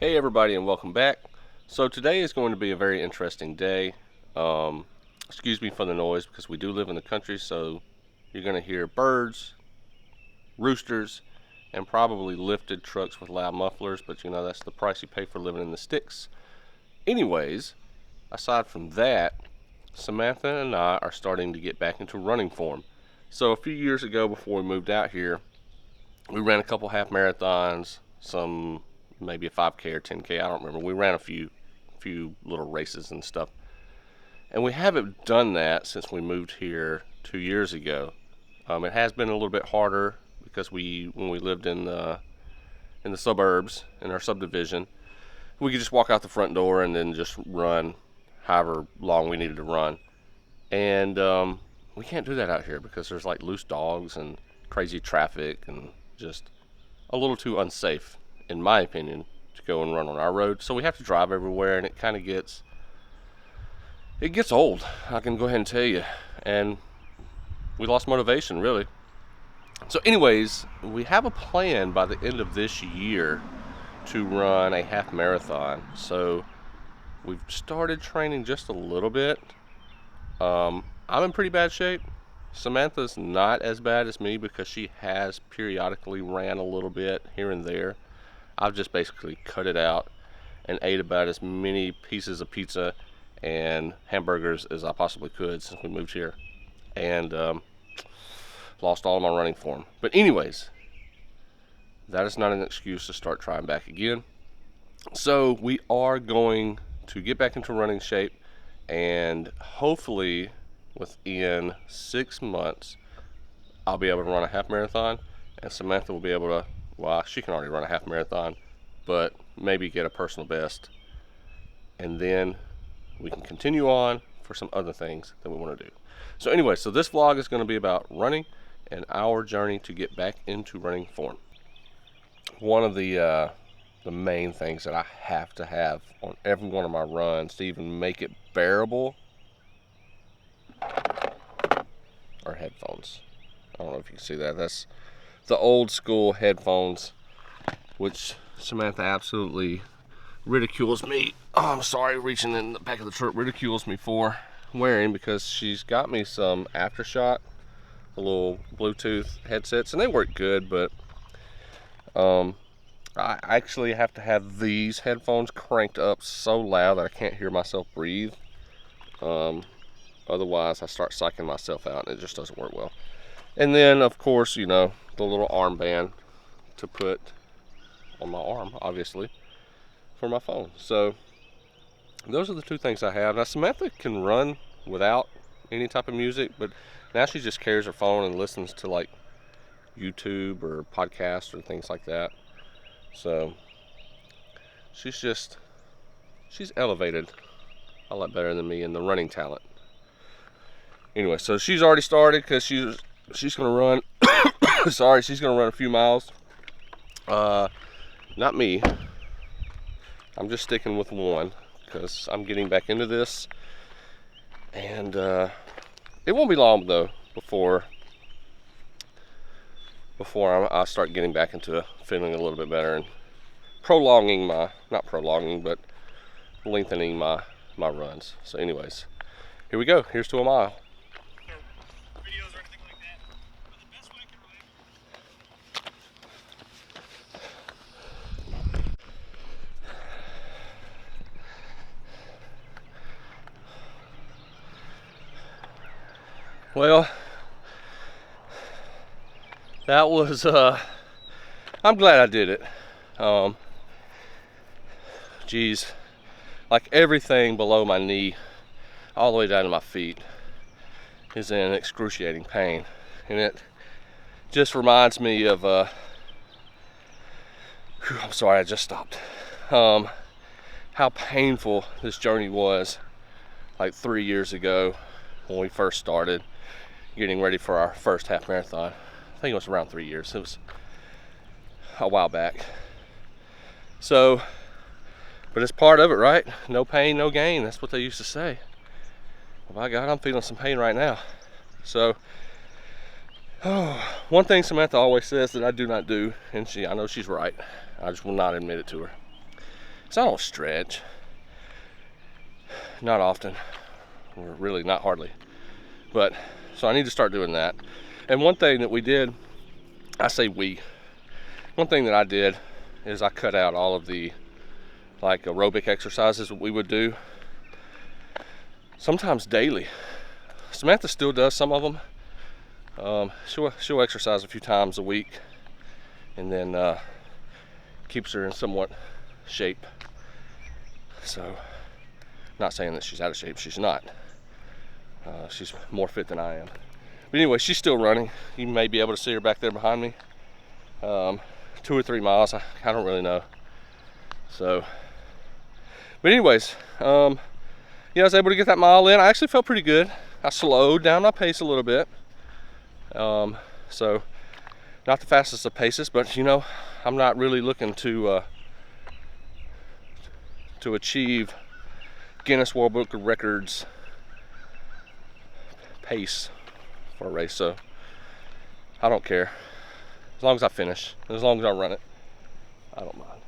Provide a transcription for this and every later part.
Hey everybody, and welcome back. So today is going to be a very interesting day. Excuse me for the noise because we do live in the country, so you're going to hear birds, roosters, and probably lifted trucks with loud mufflers, but you know that's the price you pay for living in the sticks. Anyways, aside from that, Samantha and I are starting to get back into running form. So a few years ago, before we moved out here, we ran a couple half marathons, some maybe a 5K or 10K, I don't remember. We ran a few little races and stuff. And we haven't done that since we moved here 2 years ago. It has been a little bit harder because when we lived in the suburbs, in our subdivision, we could just walk out the front door and then just run however long we needed to run. And we can't do that out here because there's like loose dogs and crazy traffic and just a little too unsafe, in my opinion, to go and run on our road. So we have to drive everywhere, and it kind of gets old, I can go ahead and tell you. And we lost motivation, really. So anyways, we have a plan by the end of this year to run a half marathon. So we've started training just a little bit. I'm in pretty bad shape. Samantha's not as bad as me because she has periodically ran a little bit here and there. I've just basically cut it out and ate about as many pieces of pizza and hamburgers as I possibly could since we moved here, and lost all of my running form. But anyways, that is not an excuse to start trying back again. So we are going to get back into running shape, and hopefully within 6 months I'll be able to run a half marathon, and Samantha will be able to, well, she can already run a half marathon, but maybe get a personal best, and then we can continue on for some other things that we want to do. So anyway, so this vlog is going to be about running and our journey to get back into running form. One of the main things that I have to have on every one of my runs to even make it bearable are headphones. I don't know if you can see that. That's the old school headphones, which Samantha absolutely ridicules me. Oh, I'm sorry, reaching in the back of the truck, ridicules me for wearing, because she's got me some Aftershock, the little Bluetooth headsets, and they work good, but I actually have to have these headphones cranked up so loud that I can't hear myself breathe. Otherwise I start psyching myself out and it just doesn't work well. And then of course, you know, the little armband to put on my arm, obviously, for my phone. So those are the two things I have. Now Samantha can run without any type of music, but now she just carries her phone and listens to like YouTube or podcasts or things like that. So she's elevated a lot better than me in the running talent. Anyway, so she's already started because she's gonna run she's gonna run a few miles. Not me. I'm just sticking with one because I'm getting back into this, and it won't be long though before I start getting back into feeling a little bit better and lengthening my runs. So anyways, here we go. Here's to a mile. Videos or anything like that. But the best way I can relate. Well, that was I'm glad I did it. Geez, like everything below my knee all the way down to my feet is in excruciating pain, and it just reminds me of I'm sorry, I just stopped. How painful this journey was like 3 years ago when we first started getting ready for our first half marathon. I think it was around 3 years. It was a while back. So, but it's part of it, right? No pain, no gain. That's what they used to say. Well, by God, I'm feeling some pain right now. So, one thing Samantha always says that I do not do, and I know she's right, I just will not admit it to her, So I don't stretch. Not often, or really not hardly. But, so I need to start doing that. And one thing that we did, I say we, one thing that I did is I cut out all of the like aerobic exercises that we would do, sometimes daily. Samantha still does some of them. She'll exercise a few times a week, and then keeps her in somewhat shape. So, not saying that she's out of shape, she's not. She's more fit than I am. But anyway, she's still running. You may be able to see her back there behind me. 2 or 3 miles, I don't really know. So, but anyways, yeah, I was able to get that mile in. I actually felt pretty good. I slowed down my pace a little bit. So, not the fastest of paces, but you know, I'm not really looking to achieve Guinness World Book of Records pace for a race, so I don't care. As long as I finish, as long as I run it, I don't mind.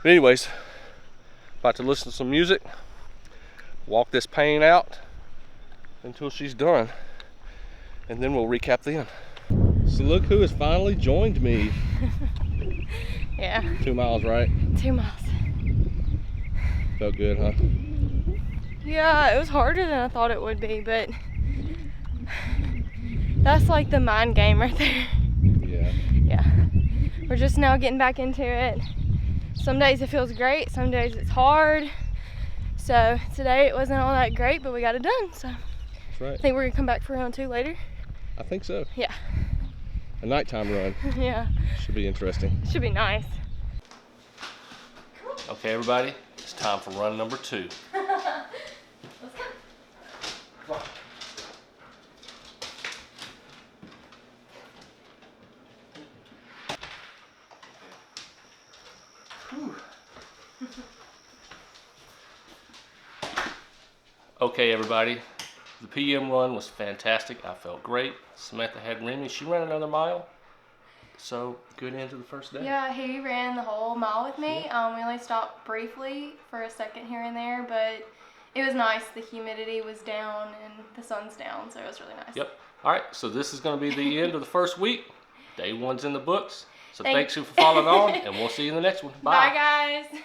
But anyways, about to listen to some music, walk this pain out until she's done, and then we'll recap the end. So look who has finally joined me. Yeah. 2 miles, right? 2 miles. Felt good, huh? Yeah, it was harder than I thought it would be, but that's like the mind game right there. Yeah. Yeah. We're just now getting back into it. Some days it feels great, some days it's hard. So today it wasn't all that great, but we got it done. So That's right. I think we're gonna come back for round 2 later. I think so. Yeah. A nighttime run. Yeah. Should be interesting. Should be nice. Okay, everybody, it's time for run number 2. Let's go. Come on. Okay, everybody, the PM run was fantastic. I felt great. Samantha had Remy. She ran another mile. So, good end to the first day. Yeah, he ran the whole mile with me. We only stopped briefly for a second here and there, but it was nice. The humidity was down and the sun's down, so it was really nice. Yep. All right, so this is going to be the end of the first week. Day 1's in the books. So thanks you for following on, and we'll see you in the next one. Bye. Bye, guys.